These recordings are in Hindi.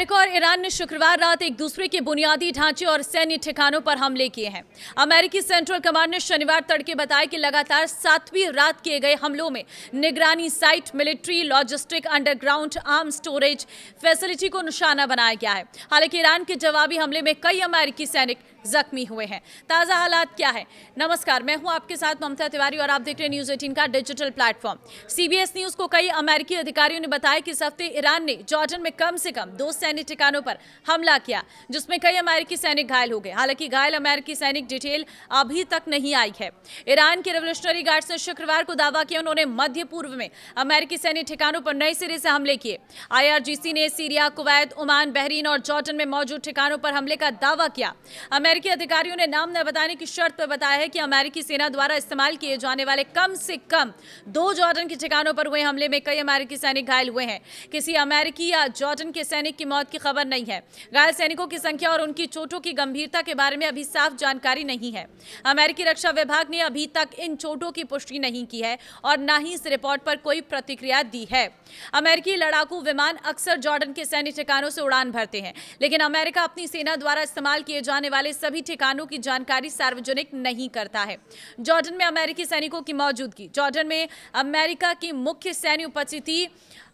अमेरिका और ईरान ने शुक्रवार रात एक दूसरे के बुनियादी ढांचे और सैन्य ठिकानों पर हमले किए हैं। अमेरिकी सेंट्रल कमांड ने शनिवार तड़के बताया कि लगातार 7वीं रात किए गए हमलों में निगरानी site, military, logistic, underground arm storage facility को निशाना बनाया गया है। हालांकि ईरान के जवाबी हमले में कई अमेरिकी सैनिक जख्मी हुए हैं। ताजा हालात क्या है? नमस्कार, मैं हूं आपके साथ ममता तिवारी और आप देख रहे हैं न्यूज 18 का डिजिटल प्लेटफॉर्म। सीबीएस न्यूज को कई अमेरिकी अधिकारियों ने बताया कि इस हफ्ते ईरान ने जॉर्डन में कम से कम 2 सैन्य ठिकानों पर हमला किया, जिसमें कई अमेरिकी सैनिक घायल हो गए। हालांकि घायल अमेरिकी सैनिक डिटेल अभी तक नहीं आई है। ईरान के रेवोल्यूशनरी गार्ड्स ने शुक्रवार को दावा किया उन्होंने मध्य पूर्व में अमेरिकी सैन्य ठिकानों पर नए सिरे से हमले किए। IRGC ने सीरिया, कुवैत, ओमान, बहरीन और जॉर्डन में मौजूद ठिकानों पर हमले का दावा किया। अमेरिकी अधिकारियों ने नाम न बताने की शर्त पर बताया है कि अमेरिकी सेना द्वारा इस्तेमाल किए जाने वाले कम से कम 2 जॉर्डन के ठिकानों पर हुए हमले में कई अमेरिकी सैनिक घायल हुए हैं। किसी अमेरिकी या जॉर्डन के सैनिक की मौत की खबर नहीं है। घायल सैनिकों की संख्या और उनकी चोटों की गंभीरता के बारे में अभी साफ जानकारी नहीं है। अमेरिकी रक्षा विभाग ने अभी तक इन चोटों की पुष्टि नहीं की है और न ही इस रिपोर्ट पर कोई प्रतिक्रिया दी है। अमेरिकी लड़ाकू विमान अक्सर जॉर्डन के सैन्य ठिकानों से उड़ान भरते हैं, लेकिन अमेरिका अपनी सेना द्वारा इस्तेमाल किए जाने वाले सभी ठिकानों की जानकारी सार्वजनिक नहीं करता है। जॉर्डन में अमेरिकी सैनिकों की मौजूदगी। जॉर्डन में अमेरिका की मुख्य सैन्य उपस्थिति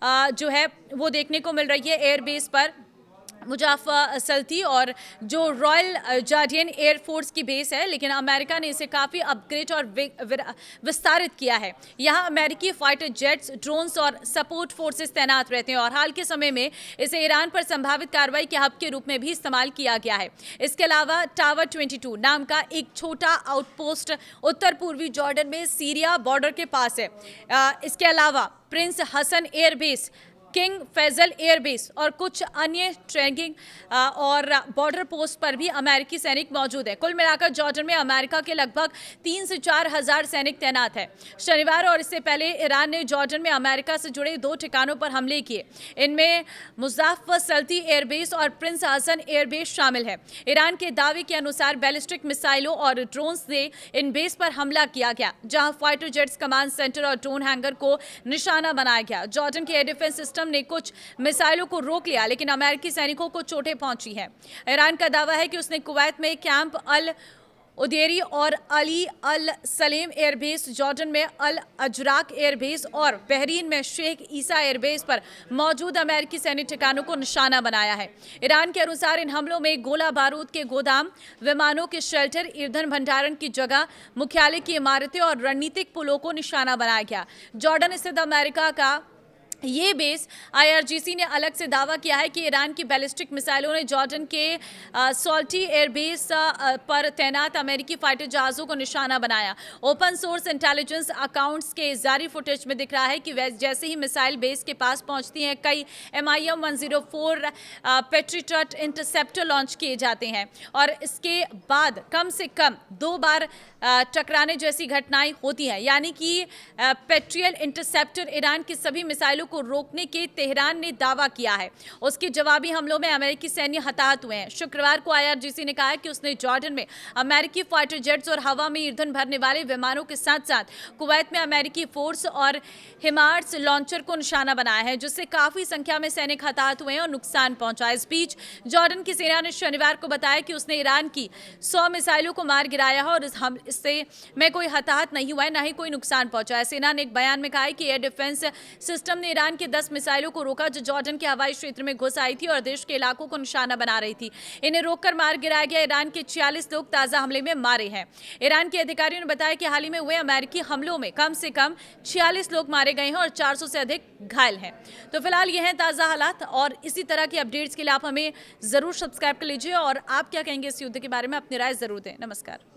जो है वो देखने को मिल रही है एयरबेस पर मुजाफा सल्ती और जो रॉयल जॉर्डियन एयरफोर्स की बेस है, लेकिन अमेरिका ने इसे काफ़ी अपग्रेड और विस्तारित किया है। यहाँ अमेरिकी फाइटर जेट्स, ड्रोन्स और सपोर्ट फोर्सेस तैनात रहते हैं और हाल के समय में इसे ईरान पर संभावित कार्रवाई के हब के रूप में भी इस्तेमाल किया गया है। इसके अलावा टावर 22 नाम का एक छोटा आउटपोस्ट उत्तर पूर्वी जॉर्डन में सीरिया बॉर्डर के पास है। इसके अलावा Prince Hassan airbase, King Faisal airbase और कुछ अन्य ट्रेनिंग और बॉर्डर पोस्ट पर भी अमेरिकी सैनिक मौजूद है। कुल मिलाकर जॉर्डन में अमेरिका के लगभग 3 से 4 हजार सैनिक तैनात है। शनिवार और इससे पहले ईरान ने जॉर्डन में अमेरिका से जुड़े 2 ठिकानों पर हमले किए। इनमें मुजाफा सल्ती एयरबेस और प्रिंस हसन एयरबेस शामिल है। ईरान के दावे के अनुसार बैलिस्टिक मिसाइलों और ड्रोन से इन बेस पर हमला किया गया, जहां फाइटर जेट्स, कमांड सेंटर और ड्रोन हैंगर को निशाना बनाया गया। जॉर्डन के एयर डिफेंस सिस्टम ने कुछ मिसाइलों को रोक लिया, लेकिन अमेरिकी सैनिकों को चोटें पहुंची हैं। ईरान का दावा है कि उसने कुवैत में कैंप अल उदेरी और अली अल सलेम एयरबेस, जॉर्डन में अल अजराक एयरबेस और बहरीन में शेख ईसा एयरबेस पर मौजूद अमेरिकी सैन्य ठिकानों को निशाना बनाया है। ईरान के अनुसार इन हमलों में गोला बारूद के गोदाम, विमानों के शेल्टर, ईंधन भंडारण की जगह, मुख्यालय की इमारतें और रणनीतिक पुलों को निशाना बनाया गया। जॉर्डन स्थित अमेरिका का ये बेस IRGC ने अलग से दावा किया है कि ईरान की बैलिस्टिक मिसाइलों ने जॉर्डन के सॉल्टी एयरबेस पर तैनात अमेरिकी फाइटर जहाज़ों को निशाना बनाया। ओपन सोर्स इंटेलिजेंस अकाउंट्स के जारी फुटेज में दिख रहा है कि जैसे ही मिसाइल बेस के पास पहुंचती हैं, कई MIM 104 पेट्रियट इंटरसेप्टर लॉन्च किए जाते हैं और इसके बाद कम से कम 2 बार टकराने जैसी घटनाएं होती हैं। यानी कि पेट्रियट इंटरसेप्टर ईरान की सभी मिसाइलों को रोकने के तेहरान ने दावा किया है। उसके जवाबी हमलों में अमेरिकी सैन्य हताहत हुए हैं। शुक्रवार को IRGC ने कहा है कि उसने जॉर्डन में अमेरिकी फाइटर जेट्स और हवा में ईंधन भरने वाले विमानों के साथ साथ कुवैत में अमेरिकी फोर्स और हिमार्स लॉन्चर को निशाना बनाया है, जिससे काफी संख्या में सैनिक हताहत हुए हैं और नुकसान पहुंचा। इस बीच जॉर्डन की सेना ने शनिवार को बताया कि उसने ईरान की 100 मिसाइलों को मार गिराया है और इससे में कोई हताहत नहीं हुआ है, न ही कोई नुकसान पहुंचा है। सेना ने एक बयान में कहा है कि एयर डिफेंस सिस्टम ने ईरान के 10 मिसाइलों को रोका जो जॉर्डन के हवाई क्षेत्र में घुस आई थी और देश के इलाकों को निशाना बना रही थी। इन्हें रोककर मार गिराया गया। ईरान के 46 लोग ताजा हमले में मारे हैं। ईरान के अधिकारियों ने बताया कि हाल ही में हुए अमेरिकी हमलों में कम से कम 46 लोग मारे गए हैं और 400 से अधिक घायल हैं। तो फिलहाल ये हैं ताजा हालात और इसी तरह की अपडेट्स के लिए आप हमें जरूर सब्सक्राइब कर लीजिए और आप क्या कहेंगे इस युद्ध के बारे में, अपनी राय जरूर दें। नमस्कार।